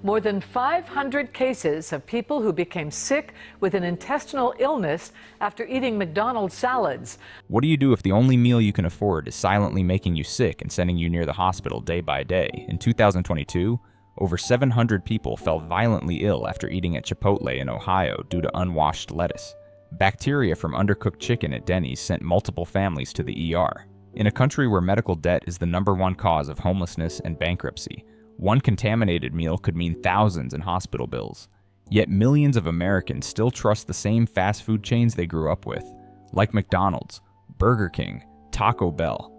More than 500 cases of people who became sick with an intestinal illness after eating McDonald's salads. What do you do if the only meal you can afford is silently making you sick and sending you near the hospital day by day? In 2022, over 700 people fell violently ill after eating at Chipotle in Ohio due to unwashed lettuce. Bacteria from undercooked chicken at Denny's sent multiple families to the ER. In a country where medical debt is the #1 cause of homelessness and bankruptcy, one contaminated meal could mean thousands in hospital bills. Yet millions of Americans still trust the same fast food chains they grew up with, like McDonald's, Burger King, Taco Bell.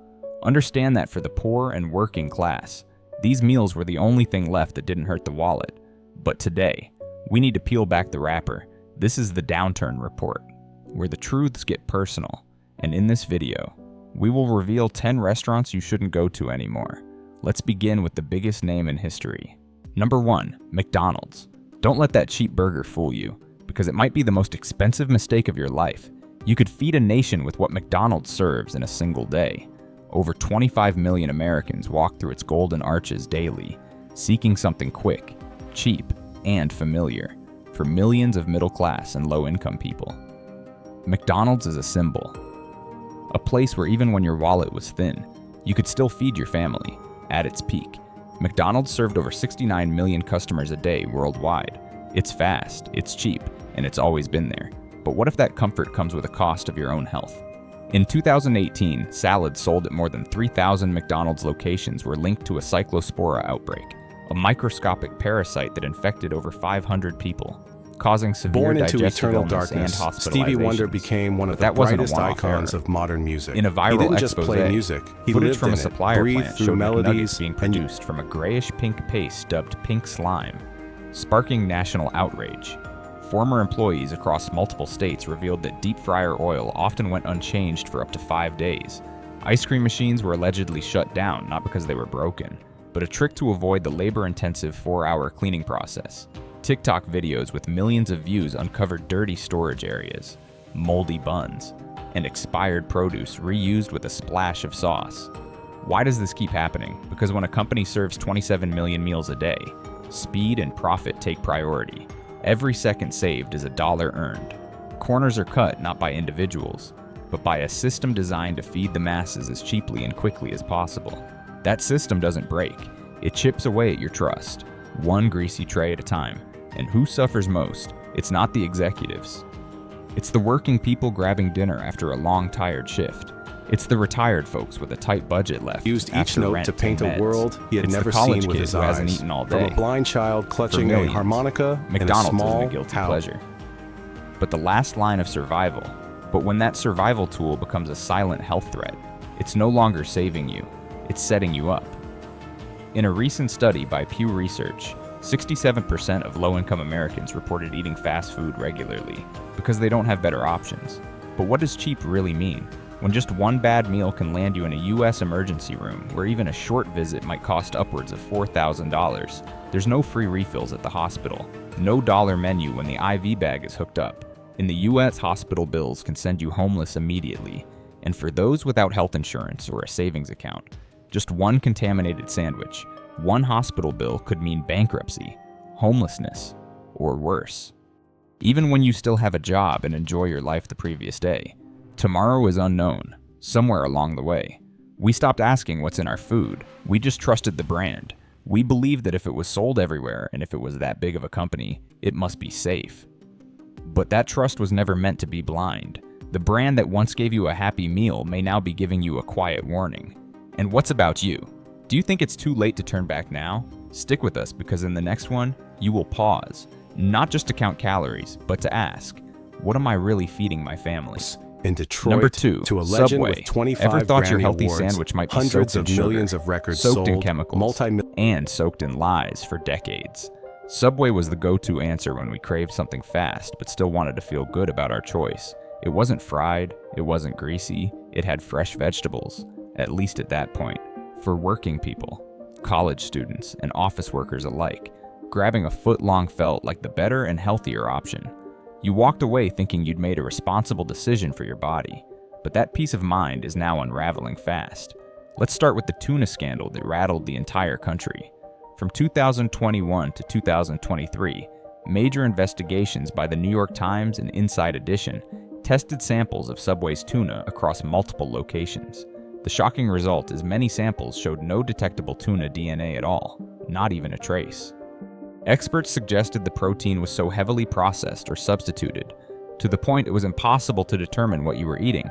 Understand that for the poor and working class, these meals were the only thing left that didn't hurt the wallet. But today, we need to peel back the wrapper. This is the Downturn Report, where the truths get personal. And in this video, we will reveal 10 restaurants you shouldn't go to anymore. Let's begin with the biggest name in history. Number 1, McDonald's. Don't let that cheap burger fool you, because it might be the most expensive mistake of your life. You could feed a nation with what McDonald's serves in a single day. Over 25 million Americans walk through its golden arches daily, seeking something quick, cheap, and familiar for millions of middle-class and low-income people. McDonald's is a symbol. A place where even when your wallet was thin, you could still feed your family. At its peak, McDonald's served over 69 million customers a day worldwide. It's fast, it's cheap, and it's always been there. But what if that comfort comes with a cost of your own health? In 2018, salads sold at more than 3,000 McDonald's locations were linked to a cyclospora outbreak, a microscopic parasite that infected over 500 people, causing severe Born into digestive eternal illness darkness, and Stevie Wonder hospitalizations. became one of But the that wasn't a brightest one-off icons error. of modern music. In a viral he didn't just expose, play music, he footage lived from in a supplier it, breathed plant through showed melodies McNuggets being produced from a grayish-pink paste dubbed pink slime, sparking national outrage. Former employees across multiple states revealed that deep fryer oil often went unchanged for up to 5 days. Ice cream machines were allegedly shut down, not because they were broken, but a trick to avoid the labor-intensive 4-hour cleaning process. TikTok videos with millions of views uncovered dirty storage areas, moldy buns, and expired produce reused with a splash of sauce. Why does this keep happening? Because when a company serves 27 million meals a day, speed and profit take priority. Every second saved is a dollar earned. Corners are cut not by individuals, but by a system designed to feed the masses as cheaply and quickly as possible. That system doesn't break. It chips away at your trust, one greasy tray at a time. And who suffers most? It's not the executives. It's the working people grabbing dinner after a long, tired shift. It's the retired folks with a tight budget left. Used each after note rent to paint and a meds. world he had It's never the college seen with kid his who hasn't eyes. eaten all From day. a blind child clutching a millions, harmonica in a McDonald's small isn't a guilty house. pleasure, but the last line of survival. But when that survival tool becomes a silent health threat, it's no longer saving you, it's setting you up. In a recent study by Pew Research, 67% of low-income Americans reported eating fast food regularly because they don't have better options. But what does cheap really mean? When just one bad meal can land you in a US emergency room where even a short visit might cost upwards of $4,000, there's no free refills at the hospital, no dollar menu when the IV bag is hooked up. In the US, hospital bills can send you homeless immediately, and for those without health insurance or a savings account, just one contaminated sandwich, one hospital bill could mean bankruptcy, homelessness, or worse. Even when you still have a job and enjoy your life the previous day, tomorrow is unknown, somewhere along the way. We stopped asking what's in our food, we just trusted the brand. We believed that if it was sold everywhere and if it was that big of a company, it must be safe. But that trust was never meant to be blind. The brand that once gave you a happy meal may now be giving you a quiet warning. And what's about you? Do you think it's too late to turn back now? Stick with us, because in the next one, you will pause, not just to count calories, but to ask, what am I really feeding my family? In Detroit, Number 2, to a legend Subway. with 25 Ever thought your Grammy healthy Awards, sandwich might be hundreds soaked in of millions sugar, of records soaked sold, in chemicals, and soaked in lies for decades? Subway was the go-to answer when we craved something fast but still wanted to feel good about our choice. It wasn't fried, it wasn't greasy, it had fresh vegetables, at least at that point. For working people, college students, and office workers alike, grabbing a foot-long felt like the better and healthier option. You walked away thinking you'd made a responsible decision for your body, but that peace of mind is now unraveling fast. Let's start with the tuna scandal that rattled the entire country. From 2021 to 2023, major investigations by the New York Times and Inside Edition tested samples of Subway's tuna across multiple locations. The shocking result is many samples showed no detectable tuna DNA at all, not even a trace. Experts suggested the protein was so heavily processed or substituted, to the point it was impossible to determine what you were eating.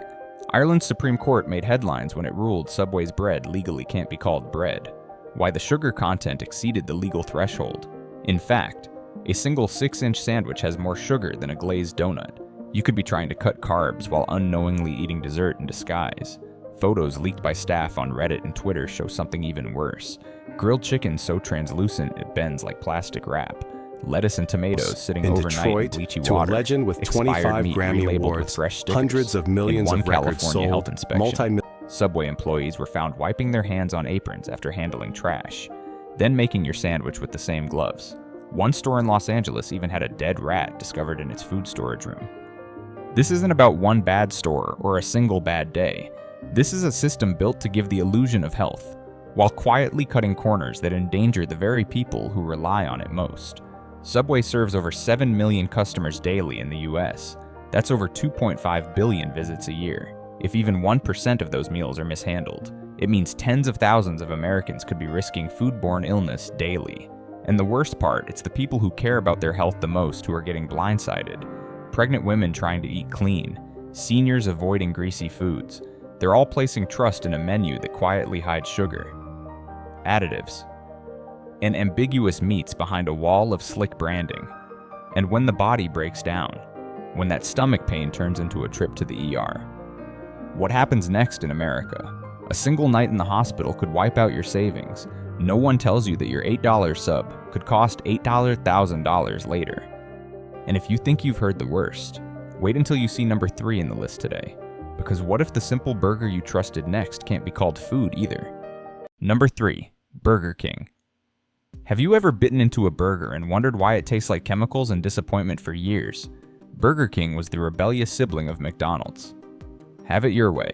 Ireland's Supreme Court made headlines when it ruled Subway's bread legally can't be called bread, why the sugar content exceeded the legal threshold. In fact, a single 6-inch sandwich has more sugar than a glazed donut. You could be trying to cut carbs while unknowingly eating dessert in disguise. Photos leaked by staff on Reddit and Twitter show something even worse. Grilled chicken so translucent it bends like plastic wrap. Lettuce and tomatoes sitting in overnight Detroit, in bleachy to water. a legend with Expired 25 meat Grammy relabeled Awards, with fresh stickers. hundreds of millions In one of records California health sold, inspection, Subway employees were found wiping their hands on aprons after handling trash, then making your sandwich with the same gloves. One store in Los Angeles even had a dead rat discovered in its food storage room. This isn't about one bad store or a single bad day. This is a system built to give the illusion of health, while quietly cutting corners that endanger the very people who rely on it most. Subway serves over 7 million customers daily in the US. That's over 2.5 billion visits a year. If even 1% of those meals are mishandled, it means tens of thousands of Americans could be risking foodborne illness daily. And the worst part, it's the people who care about their health the most who are getting blindsided. Pregnant women trying to eat clean, seniors avoiding greasy foods. They're all placing trust in a menu that quietly hides sugar, additives, and ambiguous meats behind a wall of slick branding. And when the body breaks down, when that stomach pain turns into a trip to the ER, what happens next in America? A single night in the hospital could wipe out your savings. No one tells you that your $8 sub could cost $8,000 later. And if you think you've heard the worst, wait until you see number 3 in the list today. Because what if the simple burger you trusted next can't be called food either? Number 3, Burger King. Have you ever bitten into a burger and wondered why it tastes like chemicals and disappointment for years? Burger King was the rebellious sibling of McDonald's. Have it your way,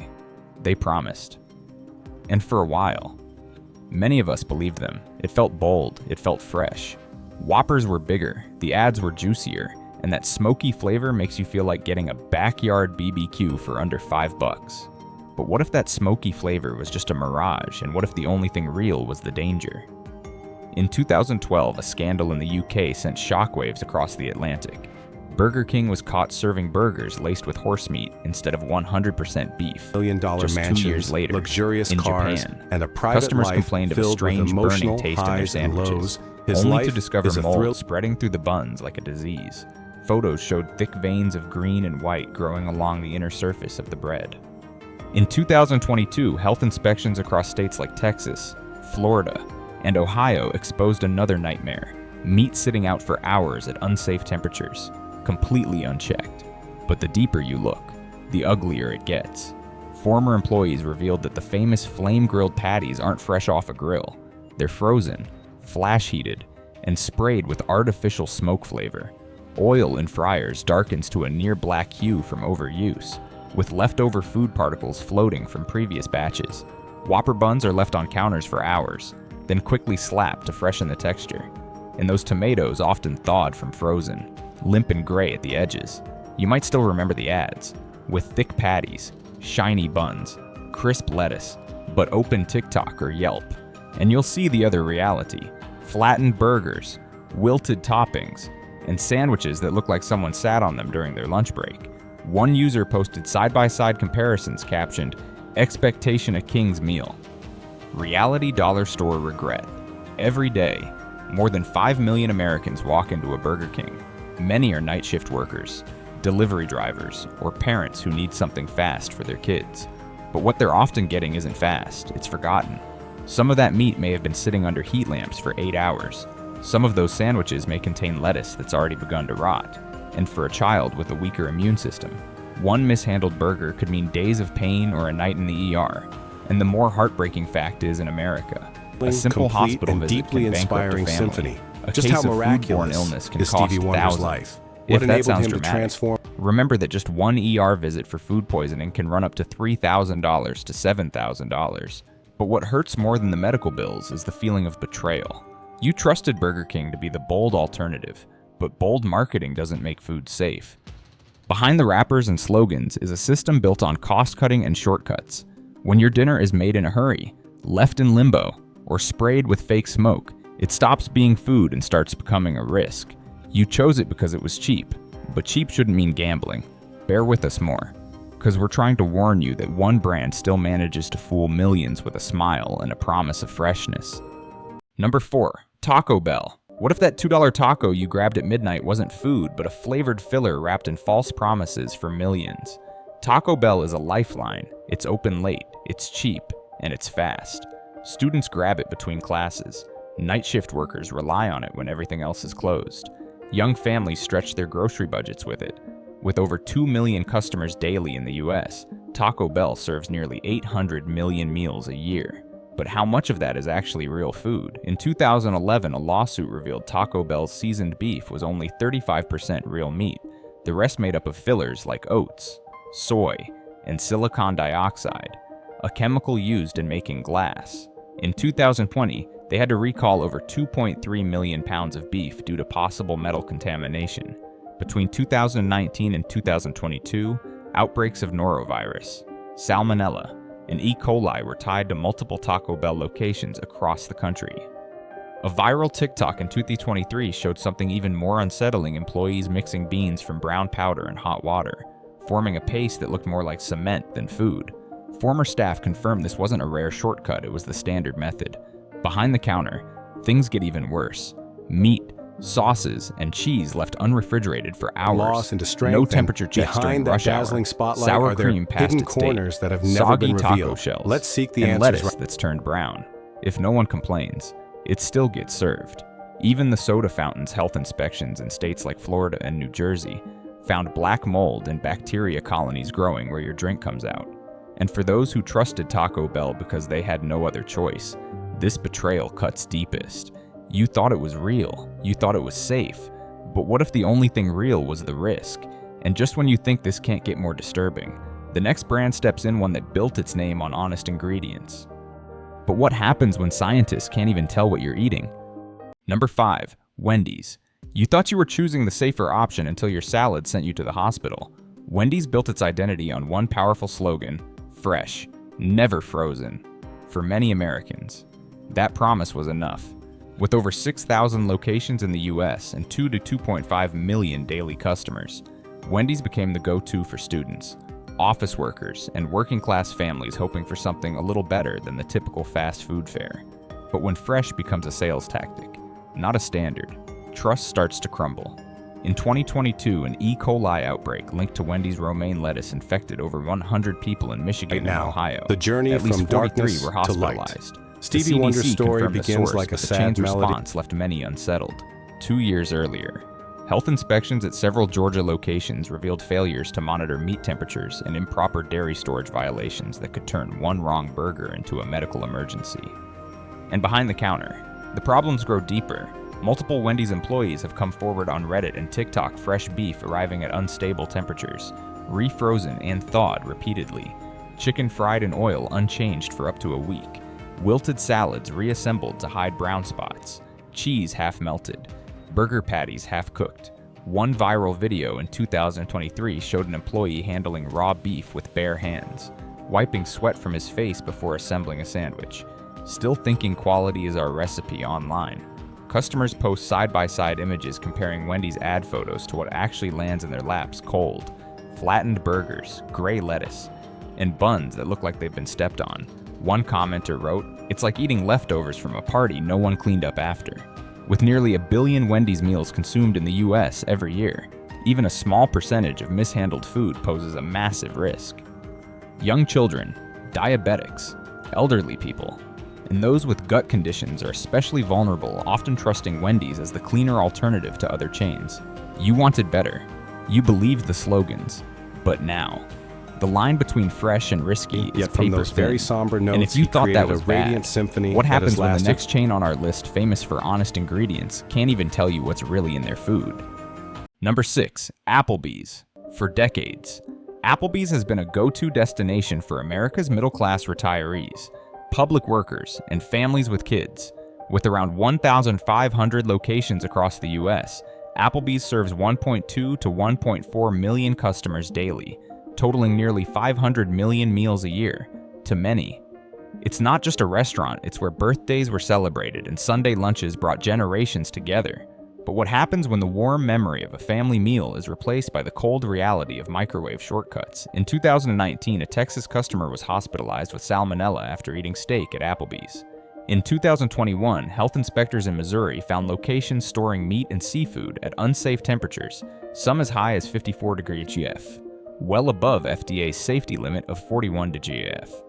they promised. And for a while, many of us believed them. It felt bold, it felt fresh. Whoppers were bigger, the ads were juicier, and that smoky flavor makes you feel like getting a backyard BBQ for under $5. But what if that smoky flavor was just a mirage, and what if the only thing real was the danger? In 2012, a scandal in the UK sent shockwaves across the Atlantic. Burger King was caught serving burgers laced with horse meat instead of 100% beef. $1 Just mansions, 2 years later, luxurious in cars, Japan, and a private customers life complained of a filled with strange burning emotional taste in their highs and sandwiches, lows. His only life to discover is a mold thrill. spreading through the buns like a disease. Photos showed thick veins of green and white growing along the inner surface of the bread. In 2022, health inspections across states like Texas, Florida, and Ohio exposed another nightmare: meat sitting out for hours at unsafe temperatures, completely unchecked. But the deeper you look, the uglier it gets. Former employees revealed that the famous flame-grilled patties aren't fresh off a grill. They're frozen, flash-heated, and sprayed with artificial smoke flavor. Oil in fryers darkens to a near-black hue from overuse, with leftover food particles floating from previous batches. Whopper buns are left on counters for hours, then quickly slapped to freshen the texture. And those tomatoes often thawed from frozen, limp and gray at the edges. You might still remember the ads, with thick patties, shiny buns, crisp lettuce, but open TikTok or Yelp. And you'll see the other reality: flattened burgers, wilted toppings, and sandwiches that look like someone sat on them during their lunch break. One user posted side-by-side comparisons captioned, "Expectation a king's meal. Reality dollar store regret." Every day, more than 5 million Americans walk into a Burger King. Many are night shift workers, delivery drivers, or parents who need something fast for their kids. But what they're often getting isn't fast, it's forgotten. Some of that meat may have been sitting under heat lamps for 8 hours. Some of those sandwiches may contain lettuce that's already begun to rot. And for a child with a weaker immune system, one mishandled burger could mean days of pain or a night in the ER. And the more heartbreaking fact is, in America, a simple Complete hospital and visit deeply can bankrupt a inspiring family. symphony. A Just case how of foodborne miraculous illness can is cost Stevie Wonder's thousands. life? If What that enabled sounds him to dramatic, transform? remember that just one ER visit for food poisoning can run up to $3,000 to $7,000. But what hurts more than the medical bills is the feeling of betrayal. You trusted Burger King to be the bold alternative, but bold marketing doesn't make food safe. Behind the wrappers and slogans is a system built on cost-cutting and shortcuts. When your dinner is made in a hurry, left in limbo, or sprayed with fake smoke, it stops being food and starts becoming a risk. You chose it because it was cheap, but cheap shouldn't mean gambling. Bear with us more, because we're trying to warn you that one brand still manages to fool millions with a smile and a promise of freshness. Number 4. Taco Bell. What if that $2 taco you grabbed at midnight wasn't food, but a flavored filler wrapped in false promises for millions? Taco Bell is a lifeline. It's open late, it's cheap, and it's fast. Students grab it between classes. Night shift workers rely on it when everything else is closed. Young families stretch their grocery budgets with it. With over 2 million customers daily in the US, Taco Bell serves nearly 800 million meals a year. But how much of that is actually real food? In 2011, a lawsuit revealed Taco Bell's seasoned beef was only 35% real meat. The rest made up of fillers like oats, soy, and silicon dioxide, a chemical used in making glass. In 2020, they had to recall over 2.3 million pounds of beef due to possible metal contamination. Between 2019 and 2022, outbreaks of norovirus, salmonella, and E. coli were tied to multiple Taco Bell locations across the country. A viral TikTok in 2023 showed something even more unsettling: employees mixing beans from brown powder and hot water, forming a paste that looked more like cement than food. Former staff confirmed this wasn't a rare shortcut, it was the standard method. Behind the counter, things get even worse. Meat, sauces, and cheese left unrefrigerated for hours. Loss into strength. No temperature checks during behind that rush hour. dazzling spotlight Sour are there cream past hidden its date. corners that have never Soggy been taco revealed. shells. Let's seek the and answers. lettuce that's turned brown. If no one complains, it still gets served. Even the soda fountain's health inspections in states like Florida and New Jersey found black mold and bacteria colonies growing where your drink comes out. And for those who trusted Taco Bell because they had no other choice, this betrayal cuts deepest. You thought it was real, you thought it was safe, but what if the only thing real was the risk? And just when you think this can't get more disturbing, the next brand steps in, one that built its name on honest ingredients. But what happens when scientists can't even tell what you're eating? Number 5. Wendy's. You thought you were choosing the safer option until your salad sent you to the hospital. Wendy's built its identity on one powerful slogan: fresh, never frozen. For many Americans, that promise was enough. With over 6,000 locations in the US and 2 to 2.5 million daily customers, Wendy's became the go-to for students, office workers, and working-class families hoping for something a little better than the typical fast food fare. But when fresh becomes a sales tactic, not a standard, trust starts to crumble. In 2022, an E. coli outbreak linked to Wendy's romaine lettuce infected over 100 people in Michigan and Ohio. The journey At least from 43 darkness were to light. hospitalized. Stevie The Wonder's CDC story confirmed the begins source, like a but the sad chain's melody. response left many unsettled. 2 years earlier, health inspections at several Georgia locations revealed failures to monitor meat temperatures and improper dairy storage violations that could turn one wrong burger into a medical emergency. And behind the counter, the problems grow deeper. Multiple Wendy's employees have come forward on Reddit and TikTok: fresh beef arriving at unstable temperatures, refrozen and thawed repeatedly, chicken fried in oil unchanged for up to a week, wilted salads reassembled to hide brown spots, cheese half melted, burger patties half cooked. One viral video in 2023 showed an employee handling raw beef with bare hands, wiping sweat from his face before assembling a sandwich. Still thinking quality is our recipe online. Customers post side-by-side images comparing Wendy's ad photos to what actually lands in their laps cold: flattened burgers, gray lettuce, and buns that look like they've been stepped on. One commenter wrote, "It's like eating leftovers from a party no one cleaned up after." With nearly 1 billion Wendy's meals consumed in the US every year, even a small percentage of mishandled food poses a massive risk. Young children, diabetics, elderly people, and those with gut conditions are especially vulnerable, often trusting Wendy's as the cleaner alternative to other chains. You wanted better. You believed the slogans. But now, the line between fresh and risky is Yet from paper those very thin. somber notes, And if you he thought that created was a radiant bad, symphony what that has happens when the lasted- next chain on our list, famous for honest ingredients, can't even tell you what's really in their food? Number 6. Applebee's. For decades, Applebee's has been a go-to destination for America's middle-class retirees, public workers, and families with kids. With around 1,500 locations across the US, Applebee's serves 1.2 to 1.4 million customers daily, totaling nearly 500 million meals a year. To many, it's not just a restaurant, it's where birthdays were celebrated and Sunday lunches brought generations together. But what happens when the warm memory of a family meal is replaced by the cold reality of microwave shortcuts? In 2019, a Texas customer was hospitalized with salmonella after eating steak at Applebee's. In 2021, health inspectors in Missouri found locations storing meat and seafood at unsafe temperatures, some as high as 54 degrees GF, well above FDA's safety limit of 41 degrees GF.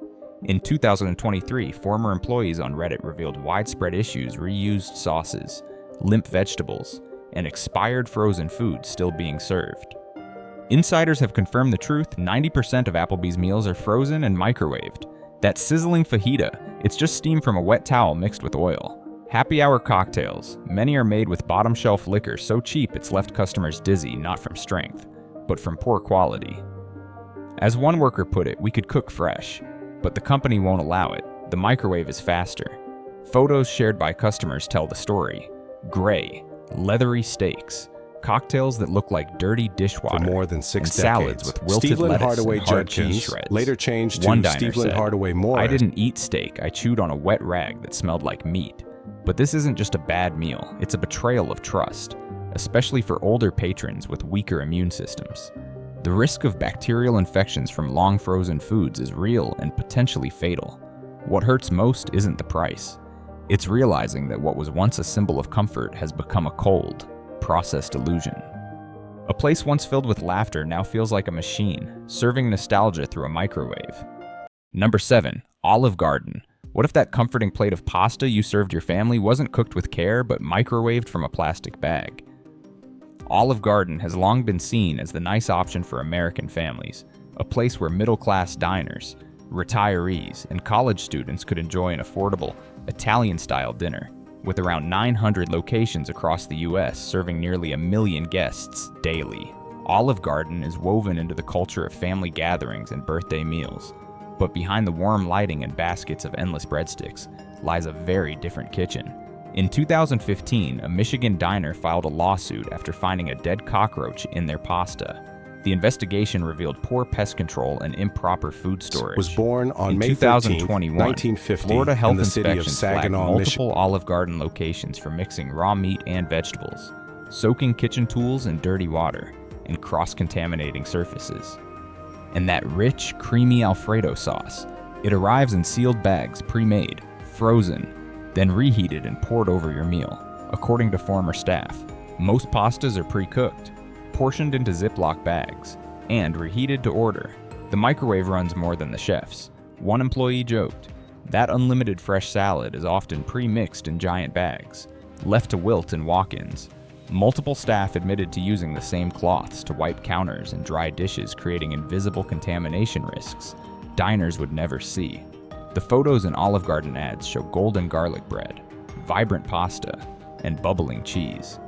In 2023, former employees on Reddit revealed widespread issues: reused sauces, limp vegetables, and expired frozen food still being served. Insiders have confirmed the truth: 90% of Applebee's meals are frozen and microwaved. That sizzling fajita, it's just steam from a wet towel mixed with oil. Happy hour cocktails, many are made with bottom shelf liquor so cheap it's left customers dizzy, not from strength, but from poor quality. As one worker put it, we could cook fresh, but the company won't allow it. The microwave is faster. Photos shared by customers tell the story. Gray, leathery steaks, cocktails that look like dirty dishwater, For more than 6 and decades, salads with wilted Stephen lettuce Hardaway and hard cheese Judkins, shreds. later changed One to diner Stephen said, Hardaway Moore. "I didn't eat steak, I chewed on a wet rag that smelled like meat." But this isn't just a bad meal, it's a betrayal of trust, especially for older patrons with weaker immune systems. The risk of bacterial infections from long frozen foods is real and potentially fatal. What hurts most isn't the price. It's realizing that what was once a symbol of comfort has become a cold, processed illusion. A place once filled with laughter now feels like a machine, serving nostalgia through a microwave. Number 7. Olive Garden. What if that comforting plate of pasta you served your family wasn't cooked with care but microwaved from a plastic bag? Olive Garden has long been seen as the nice option for American families, a place where middle-class diners, retirees, and college students could enjoy an affordable, Italian-style dinner. With around 900 locations across the US serving nearly 1 million guests daily, Olive Garden is woven into the culture of family gatherings and birthday meals. But behind the warm lighting and baskets of endless breadsticks lies a very different kitchen. In 2015, a Michigan diner filed a lawsuit after finding a dead cockroach in their pasta. The investigation revealed poor pest control and improper food storage. Was born on In May 2021, 1950, Florida Health in the city of Inspections flagged Saginaw, multiple Olive Garden locations for mixing raw meat and vegetables, soaking kitchen tools in dirty water, and cross-contaminating surfaces. And that rich, creamy Alfredo sauce, it arrives in sealed bags, pre-made, frozen, then reheated and poured over your meal. According to former staff, most pastas are pre-cooked, portioned into Ziploc bags, and reheated to order. The microwave runs more than the chefs. One employee joked, "That unlimited fresh salad is often pre-mixed in giant bags, left to wilt in walk-ins." Multiple staff admitted to using the same cloths to wipe counters and dry dishes, creating invisible contamination risks diners would never see. The photos in Olive Garden ads show golden garlic bread, vibrant pasta, and bubbling cheese.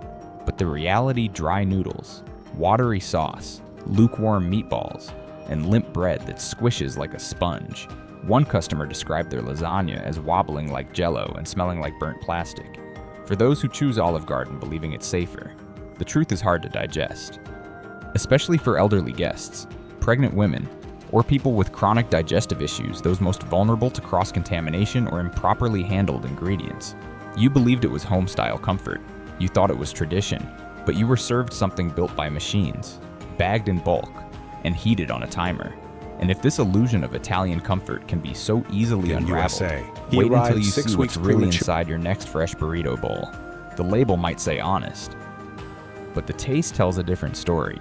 But the reality: dry noodles, watery sauce, lukewarm meatballs, and limp bread that squishes like a sponge. One customer described their lasagna as wobbling like Jell-O and smelling like burnt plastic. For those who choose Olive Garden believing it's safer, the truth is hard to digest. Especially for elderly guests, pregnant women, or people with chronic digestive issues, those most vulnerable to cross-contamination or improperly handled ingredients. You believed it was home-style comfort. You thought it was tradition, but you were served something built by machines, bagged in bulk, and heated on a timer. And if this illusion of Italian comfort can be so easily In unraveled, USA, he wait until arrived you 6 see weeks what's really premature. inside your next fresh burrito bowl. The label might say honest, but the taste tells a different story.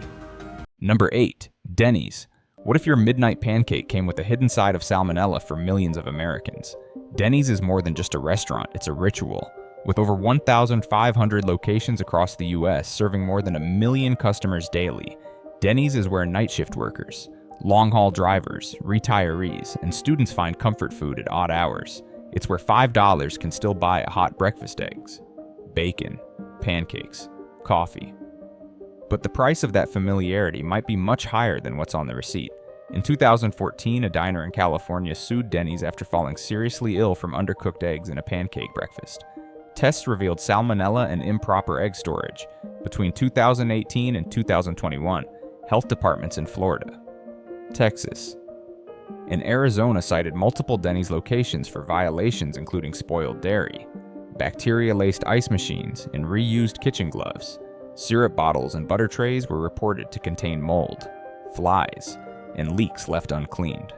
Number 8. Denny's. What if your midnight pancake came with a hidden side of salmonella for millions of Americans? Denny's is more than just a restaurant, it's a ritual. With over 1,500 locations across the US serving more than 1 million customers daily, Denny's is where night shift workers, long-haul drivers, retirees, and students find comfort food at odd hours. It's where $5 can still buy a hot breakfast: eggs, bacon, pancakes, coffee. But the price of that familiarity might be much higher than what's on the receipt. In 2014, a diner in California sued Denny's after falling seriously ill from undercooked eggs in a pancake breakfast. Tests revealed salmonella and improper egg storage. Between 2018 and 2021, health departments in Florida, Texas, and Arizona cited multiple Denny's locations for violations including spoiled dairy, bacteria-laced ice machines, and reused kitchen gloves. Syrup bottles and butter trays were reported to contain mold, flies, and leaks left uncleaned.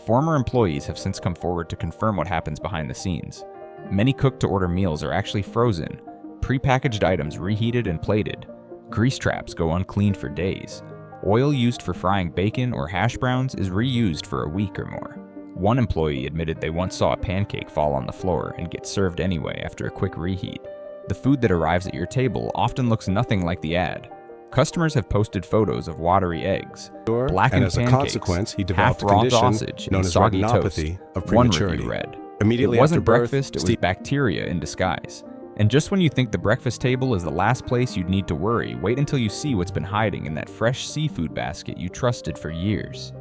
Former employees have since come forward to confirm what happens behind the scenes. Many cook-to-order meals are actually frozen, prepackaged items reheated and plated, grease traps go uncleaned for days, oil used for frying bacon or hash browns is reused for a week or more. One employee admitted they once saw a pancake fall on the floor and get served anyway after a quick reheat. The food that arrives at your table often looks nothing like the ad. Customers have posted photos of watery eggs, blackened and as a pancakes, consequence, he developed a half-raw condition sausage, known and as soggy toast. retinopathy of One prematurity. review read, Immediately "It wasn't after birth, breakfast, it was bacteria in disguise." And just when you think the breakfast table is the last place you'd need to worry, wait until you see what's been hiding in that fresh seafood basket you trusted for years.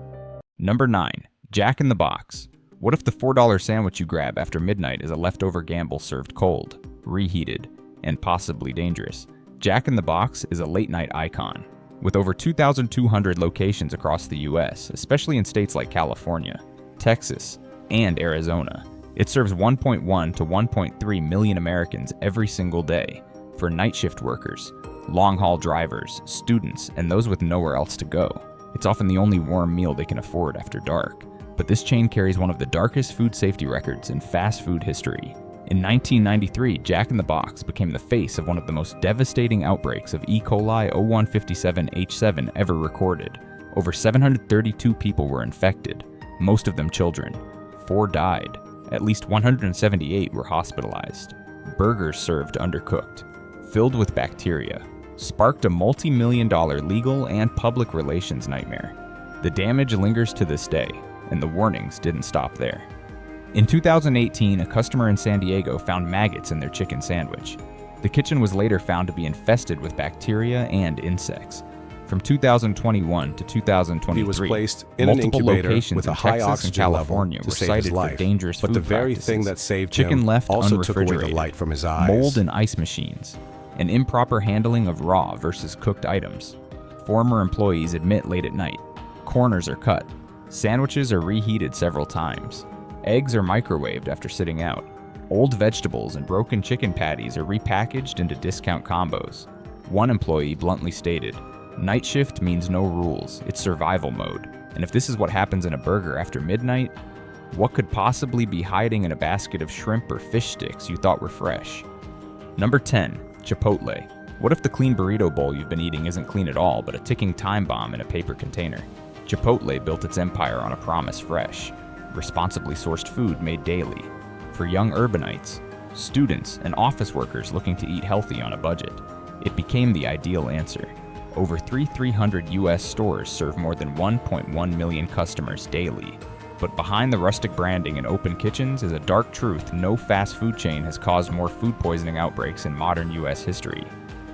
Number 9. Jack in the Box. What if the $4 sandwich you grab after midnight is a leftover gamble served cold, reheated, and possibly dangerous? Jack in the Box is a late-night icon. With over 2,200 locations across the U.S., especially in states like California, Texas, and Arizona, it serves 1.1 to 1.3 million Americans every single day for night shift workers, long-haul drivers, students, and those with nowhere else to go. It's often the only warm meal they can afford after dark. But this chain carries one of the darkest food safety records in fast food history. In 1993, Jack in the Box became the face of one of the most devastating outbreaks of E. coli 0157H7 ever recorded. Over 732 people were infected, most of them children. 4 died. At least 178 were hospitalized. Burgers served undercooked, filled with bacteria, sparked a multi-million-dollar legal and public relations nightmare. The damage lingers to this day, and the warnings didn't stop there. In 2018, a customer in San Diego found maggots in their chicken sandwich. The kitchen was later found to be infested with bacteria and insects. From 2021 to 2023, he was placed in an multiple incubator locations with a in high Texas and oxygen California level were to save cited his for life. dangerous But food the very practices. thing that saved Chicken him left also took away the unrefrigerated, light from his eyes. mold in ice machines, and improper handling of raw versus cooked items. Former employees admit late at night, corners are cut, sandwiches are reheated several times, eggs are microwaved after sitting out, old vegetables and broken chicken patties are repackaged into discount combos. One employee bluntly stated, "Night shift means no rules, it's survival mode, and if this is what happens in a burger after midnight, what could possibly be hiding in a basket of shrimp or fish sticks you thought were fresh?" Number 10. Chipotle. What if the clean burrito bowl you've been eating isn't clean at all, but a ticking time bomb in a paper container? Chipotle built its empire on a promise fresh, responsibly sourced food made daily. For young urbanites, students, and office workers looking to eat healthy on a budget, it became the ideal answer. Over 300 U.S. stores serve more than 1.1 million customers daily. But behind the rustic branding and open kitchens is a dark truth: no fast food chain has caused more food poisoning outbreaks in modern U.S. history.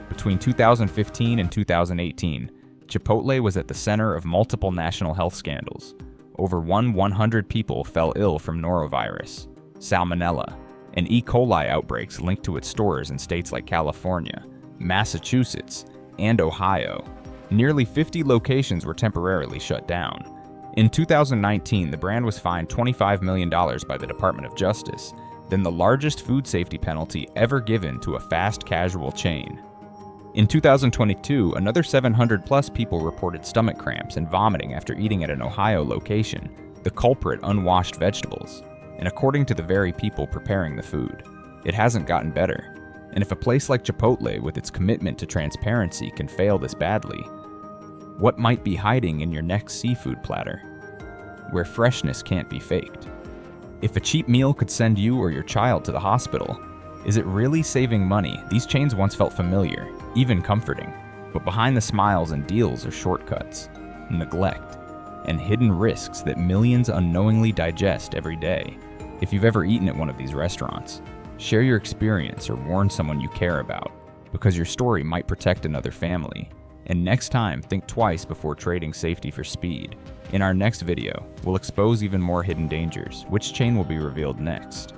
Between 2015 and 2018, Chipotle was at the center of multiple national health scandals. Over 100 people fell ill from norovirus, salmonella, and E. coli outbreaks linked to its stores in states like California, Massachusetts, and Ohio. Nearly 50 locations were temporarily shut down. In 2019, the brand was fined $25 million by the Department of Justice, then the largest food safety penalty ever given to a fast casual chain. In 2022, another 700-plus people reported stomach cramps and vomiting after eating at an Ohio location, the culprit unwashed vegetables. And according to the very people preparing the food, it hasn't gotten better. And if a place like Chipotle, with its commitment to transparency, can fail this badly, what might be hiding in your next seafood platter, where freshness can't be faked? If a cheap meal could send you or your child to the hospital, is it really saving money? These chains once felt familiar, even comforting, but behind the smiles and deals are shortcuts, neglect, and hidden risks that millions unknowingly digest every day. If you've ever eaten at one of these restaurants, share your experience or warn someone you care about, because your story might protect another family. And next time, think twice before trading safety for speed. In our next video, we'll expose even more hidden dangers. Which chain will be revealed next?